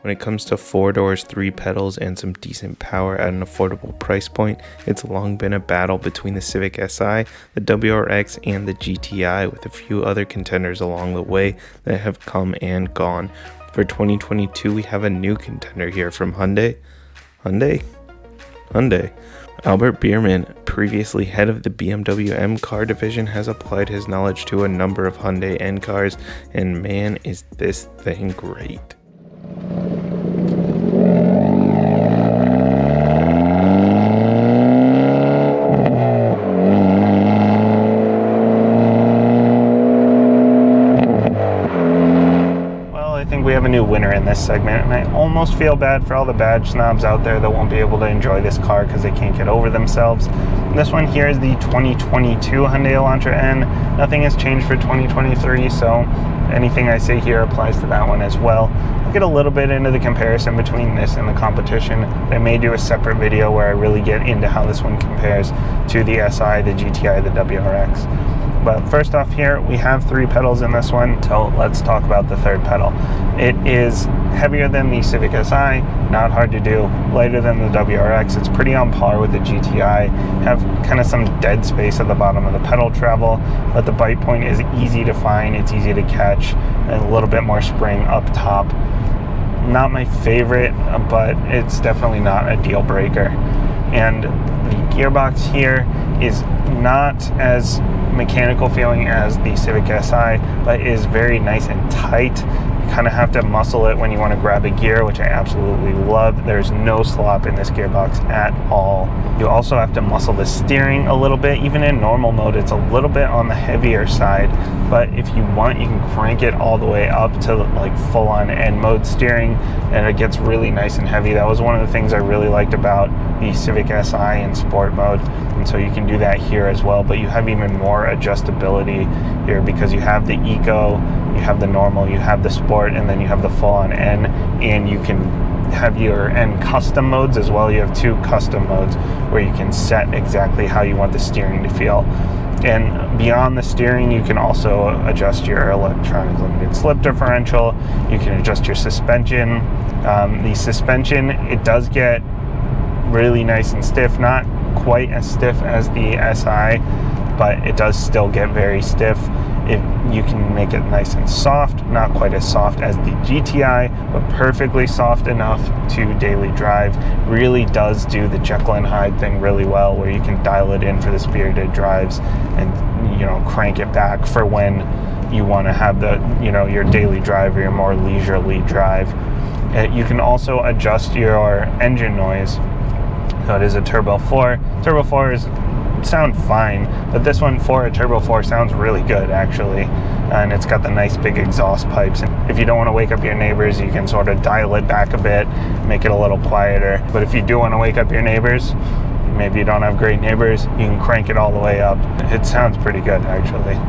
When it comes to 4 doors, 3 pedals, and some decent power at an affordable price point, it's long been a battle between the Civic SI, the WRX, and the GTI, with a few other contenders along the way that have come and gone. For 2022, we have a new contender here from Hyundai. Albert Biermann, previously head of the BMW M car division, has applied his knowledge to a number of Hyundai N cars, and man, is this thing great. We have a new winner in this segment, and I almost feel bad for all the badge snobs out there that won't be able to enjoy this car because they can't get over themselves. And this one here is the 2022 Hyundai Elantra N. Nothing has changed for 2023, so anything I say here applies to that one as well. I'll get a little bit into the comparison between this and the competition. I may do a separate video where I really get into how this one compares to the SI, the GTI, the WRX. But first off here, we have 3 pedals in this one, so let's talk about the third pedal. It is heavier than the Civic SI, not hard to do, lighter than the WRX. It's pretty on par with the GTI, have kind of some dead space at the bottom of the pedal travel, but the bite point is easy to find, it's easy to catch, and a little bit more spring up top. Not my favorite, but it's definitely not a deal breaker. And the gearbox here is not as mechanical feeling as the Civic SI, but is very nice and tight. You kind of have to muscle it when you want to grab a gear, which I absolutely love. There's no slop in this gearbox at all. You also have to muscle the steering a little bit. Even in normal mode, it's a little bit on the heavier side, but if you want, you can crank it all the way up to like full-on N mode steering, and it gets really nice and heavy. That was one of the things I really liked about the Civic SI in sport mode, and so you can do that here as well, but you have even more adjustability here because you have the Eco, you have the normal, you have the sport, and then you have the full-on N, and you can have your N custom modes as well. You have 2 custom modes where you can set exactly how you want the steering to feel. And beyond the steering, you can also adjust your electronic limited slip differential. You can adjust your suspension. The suspension, it does get really nice and stiff, not quite as stiff as the SI, but it does still get very stiff. You can make it nice and soft, not quite as soft as the GTI, but perfectly soft enough to daily drive. Really does do the Jekyll and Hyde thing really well, where you can dial it in for the spirited drives and, you know, crank it back for when you want to have the, you know, your daily drive or your more leisurely drive. You can also adjust your engine noise. So it is a Turbo 4. Turbo 4s sound fine, but this one for a Turbo 4 sounds really good actually, and it's got the nice big exhaust pipes. And if you don't want to wake up your neighbors, you can sort of dial it back a bit, make it a little quieter. But if you do want to wake up your neighbors, maybe you don't have great neighbors, you can crank it all the way up. It sounds pretty good actually.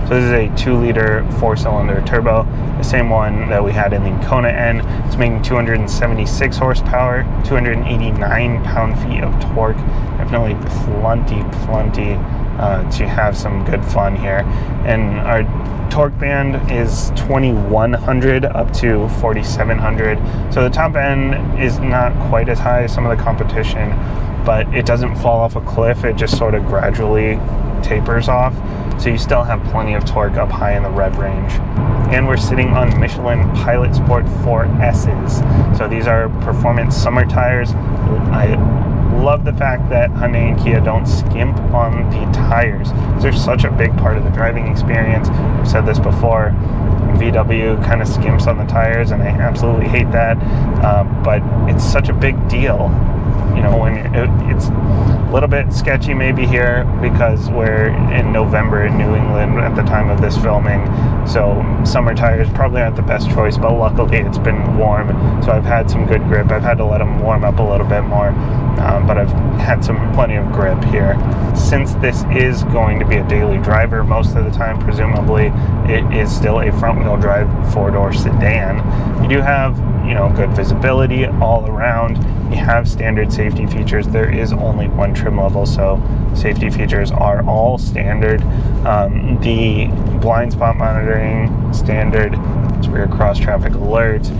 So this is a 2-liter 4-cylinder turbo, the same one that we had in the Kona N. It's making 276 horsepower, 289 pound-feet of torque. Definitely plenty to have some good fun here. And our torque band is 2100 up to 4700. So the top end is not quite as high as some of the competition, but it doesn't fall off a cliff. It just sort of gradually tapers off, so you still have plenty of torque up high in the rev range. And we're sitting on Michelin Pilot Sport 4S's. So these are performance summer tires. I love the fact that Hyundai and Kia don't skimp on the tires. They're such a big part of the driving experience. I've said this before, VW kind of skimps on the tires, and I absolutely hate that, but it's such a big deal. You know, when it's a little bit sketchy maybe here because we're in November in New England at the time of this filming, so summer tires probably aren't the best choice, but luckily it's been warm, so I've had some good grip. I've had to let them warm up a little bit more, but I've had plenty of grip here. Since this is going to be a daily driver most of the time, presumably it is still a front-wheel drive 4-door sedan. You do have, you know, good visibility all around. You have standard safety features. There is only one trim level, so safety features are all standard. The blind spot monitoring, standard. It's rear cross traffic alert.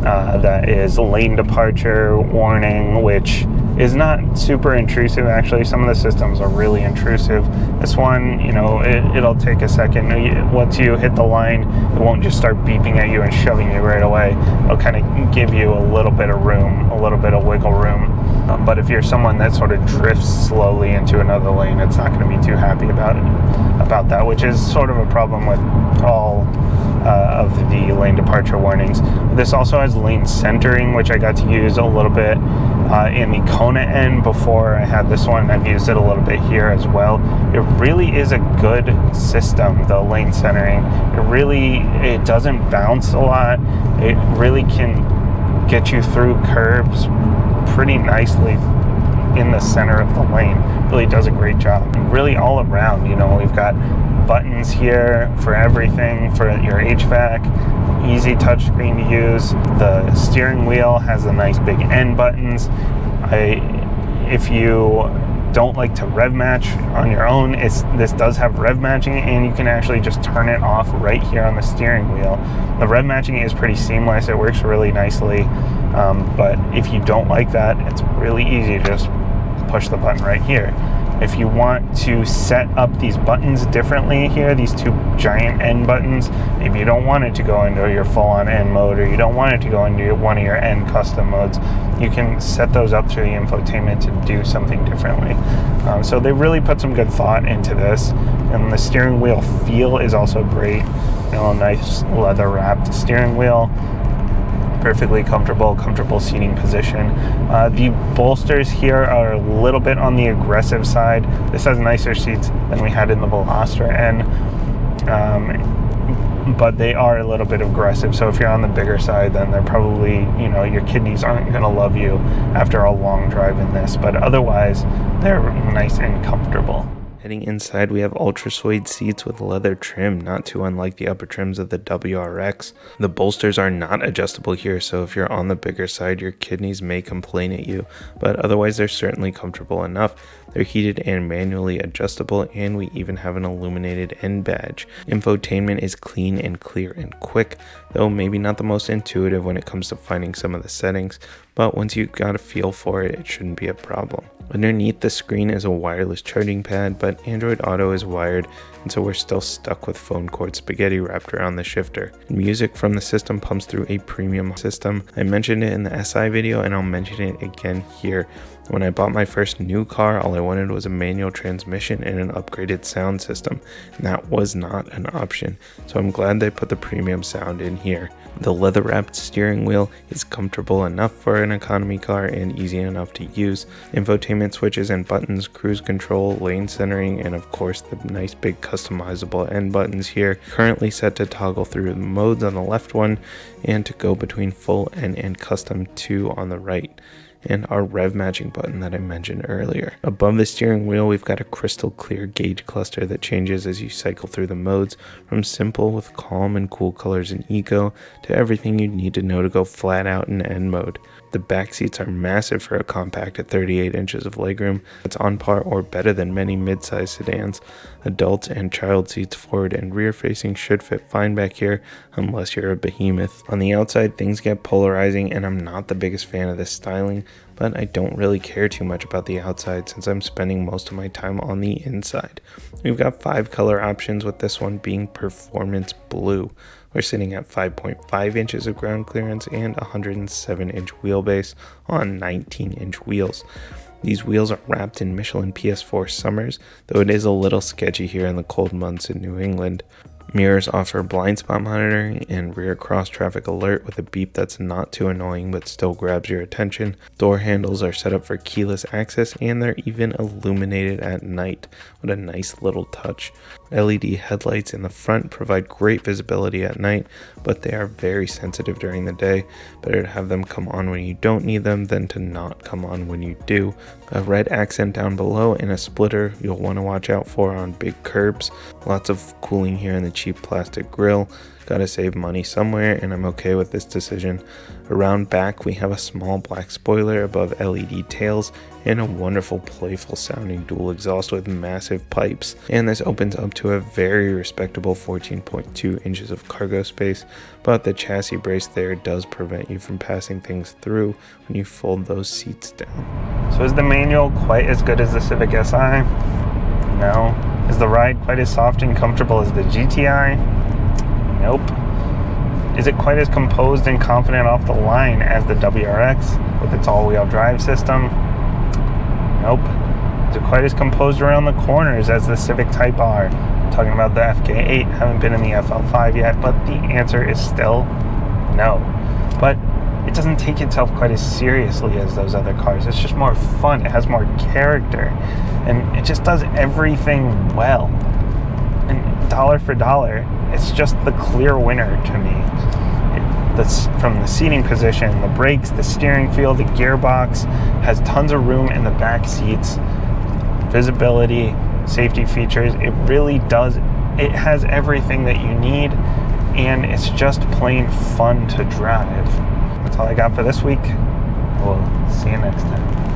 that is lane departure warning, which is not super intrusive. Actually, some of the systems are really intrusive. This one, it'll take a second. Once you hit the line, it won't just start beeping at you and shoving you right away. It'll kind of give you a little bit of room, a little bit of wiggle room. But if you're someone that sort of drifts slowly into another lane, it's not going to be too happy about that, which is sort of a problem with all of the lane departure warnings. This also has lane centering, which I got to use a little bit in the Kona N before I had this one. I've used it a little bit here as well. It really is a good system, the lane centering. It doesn't bounce a lot. It really can get you through curves pretty nicely in the center of the lane. Really does a great job. And really all around, we've got buttons here for everything, for your HVAC, easy touchscreen to use. The steering wheel has the nice big N buttons. If you don't like to rev match on your own, this does have rev matching, and you can actually just turn it off right here on the steering wheel. The rev matching is pretty seamless. It works really nicely, but if you don't like that, it's really easy to just push the button right here. If you want to set up these buttons differently here, these two giant N buttons, maybe you don't want it to go into your full-on N mode, or you don't want it to go into one of your N custom modes, you can set those up through the infotainment to do something differently. So they really put some good thought into this, and the steering wheel feel is also great. Nice leather wrapped steering wheel. Perfectly comfortable seating position. The bolsters here are a little bit on the aggressive side. This has nicer seats than we had in the Veloster N, but they are a little bit aggressive. So if you're on the bigger side, then they're probably, your kidneys aren't going to love you after a long drive in this, but otherwise they're nice and comfortable. Heading inside, we have ultra suede seats with leather trim, not too unlike the upper trims of the WRX. The bolsters are not adjustable here, so if you're on the bigger side, your kidneys may complain at you, but otherwise they're certainly comfortable enough. They're heated and manually adjustable, and we even have an illuminated N badge. Infotainment is clean and clear and quick, though maybe not the most intuitive when it comes to finding some of the settings, but once you got a feel for it, it shouldn't be a problem. Underneath the screen is a wireless charging pad, but Android Auto is wired, and so we're still stuck with phone cord spaghetti wrapped around the shifter. Music from the system pumps through a premium system. I mentioned it in the SI video, and I'll mention it again here. When I bought my first new car, all I wanted was a manual transmission and an upgraded sound system, and that was not an option, so I'm glad they put the premium sound in here. The leather-wrapped steering wheel is comfortable enough for an economy car and easy enough to use. Infotainment switches and buttons, cruise control, lane centering, and of course the nice big customizable N buttons here. Currently set to toggle through the modes on the left one and to go between full N and custom 2 on the right, and our rev matching button that I mentioned earlier. Above the steering wheel, we've got a crystal clear gauge cluster that changes as you cycle through the modes, from simple with calm and cool colors in eco to everything you need to know to go flat out in N mode. The back seats are massive for a compact at 38 inches of legroom. It's on par or better than many mid-size sedans. Adult and child seats forward and rear facing should fit fine back here, unless you're a behemoth. On the outside, things get polarizing, and I'm not the biggest fan of this styling, but I don't really care too much about the outside since I'm spending most of my time on the inside. We've got 5 color options, with this one being Performance Blue. We're sitting at 5.5 inches of ground clearance and 107 inch wheelbase on 19 inch wheels. These wheels are wrapped in Michelin PS4 Summers, though it is a little sketchy here in the cold months in New England. Mirrors offer blind spot monitoring and rear cross traffic alert with a beep that's not too annoying but still grabs your attention. Door handles are set up for keyless access, and they're even illuminated at night. What a nice little touch. LED headlights in the front provide great visibility at night, but they are very sensitive during the day. Better to have them come on when you don't need them than to not come on when you do. A red accent down below and a splitter you'll want to watch out for on big curbs. Lots of cooling here in the cheap plastic grille. Gotta save money somewhere, and I'm okay with this decision. Around back, we have a small black spoiler above LED tails and a wonderful playful sounding dual exhaust with massive pipes. And this opens up to a very respectable 14.2 inches of cargo space, but the chassis brace there does prevent you from passing things through when you fold those seats down. So is the manual quite as good as the Civic SI? No. Is the ride quite as soft and comfortable as the GTI? Nope. Is it quite as composed and confident off the line as the WRX with its all-wheel drive system? Nope. Is it quite as composed around the corners as the Civic Type R? I'm talking about the FK8, haven't been in the FL5 yet, but the answer is still no. But it doesn't take itself quite as seriously as those other cars. It's just more fun, it has more character, and it just does everything well. And dollar for dollar, it's just the clear winner to me. From the seating position, the brakes, the steering feel, the gearbox, has tons of room in the back seats, visibility, safety features. It really does. It has everything that you need, and it's just plain fun to drive. That's all I got for this week. We'll see you next time.